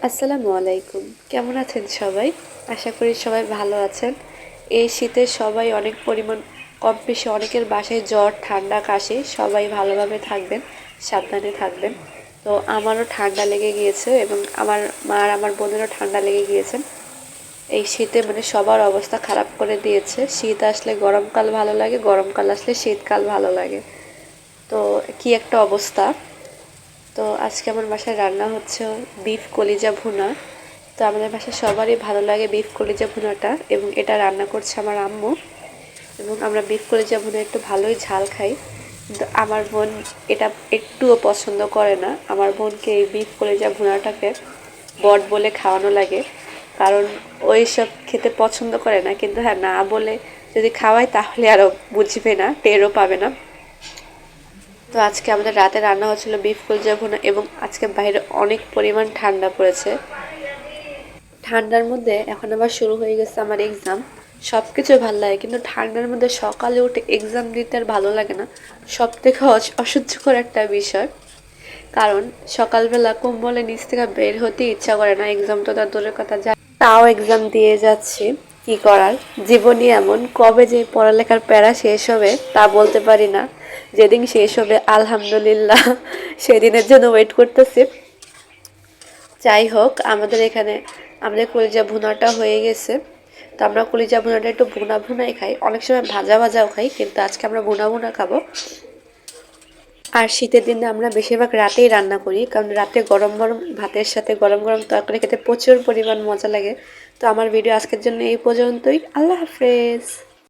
আসসালামু আলাইকুম। কেমন আছেন সবাই? আশা করি সবাই ভালো আছেন। এই শীতে সবাই অনেক পরিমাণ কম বেশি অনেকের বাসায় জ্বর, ঠান্ডা, কাশি। সবাই ভালোভাবে থাকবেন, সাবধানে থাকবেন। তো আমারও ঠান্ডা লেগে গিয়েছে এবং আমার মা আর আমার বোনেরও ঠান্ডা লেগে গিয়েছেন। এই শীতে মানে সবার অবস্থা খারাপ করে দিয়েছে। শীত আসলে গরমকাল ভালো লাগে, গরমকাল আসলে শীতকাল ভালো লাগে। তো কি একটা অবস্থা। তো আজকে আমার বাসায় রান্না হচ্ছে বিফ কলিজা ভুনা। তো আমাদের বাসায় সবারই ভালো লাগে বিফ কলিজা ভুনাটা, এবং এটা রান্না করছে আমার আম্মু। এবং আমরা বিফ কলিজা ভুনা একটু ভালোই ঝাল খাই, কিন্তু আমার বোন এটা একটুও পছন্দ করে না। আমার বোনকে এই বিফ কলিজা ভুনাটাকে বট বলে খাওয়ানো লাগে, কারণ ওই সব খেতে পছন্দ করে না। কিন্তু হ্যাঁ, না বলে যদি খাওয়াই তাহলে আরও বুঝবে না, টেরও পাবে না। তো আজকে আমাদের রাতে রান্না হচ্ছিল বিফ কলিজা ভুনা, এবং আজকে বাইরে অনেক পরিমাণ ঠান্ডা পড়েছে। ঠান্ডার মধ্যে এখন আবার শুরু হয়ে গেছে আমার এক্সাম। সব কিছু ভালো লাগে, কিন্তু ঠান্ডার মধ্যে সকালে উঠে এক্সাম দিতে আর ভালো লাগে না। সব থেকে অসহ্যকর একটা বিষয়, কারণ সকালবেলা কম্বলের নিচ থেকে বের হতে ইচ্ছা করে না। এক্সাম তো তার দূরের কথা, যা তাও এক্সাম দিয়ে যাচ্ছি। কি করার, জীবনই এমন। কবে যে পড়ালেখার প্যারা শেষ হবে তা বলতে পারি না। যেদিন শেষ হবে আলহামদুলিল্লাহ, সেদিনের জন্য ওয়েট করতেছি। যাই হোক, আমাদের এখানে আমাদের কলিজা ভুনাটা হয়ে গেছে। তো আমরা কলিজা ভুনাটা একটু ভুনা ভুনাই খাই, অনেক সময় ভাজা ভাজাও খাই, কিন্তু আজকে আমরা ভুনা ভুনা খাবো। আর শীতের দিনে আমরা বেশিরভাগ রাতেই রান্না করি, কারণ রাতে গরম গরম ভাতের সাথে গরম গরম তরকারি খেতে প্রচুর পরিমাণ মজা লাগে। তো আমার ভিডিও আজকের জন্য এই পর্যন্তই। আল্লাহ হাফেজ।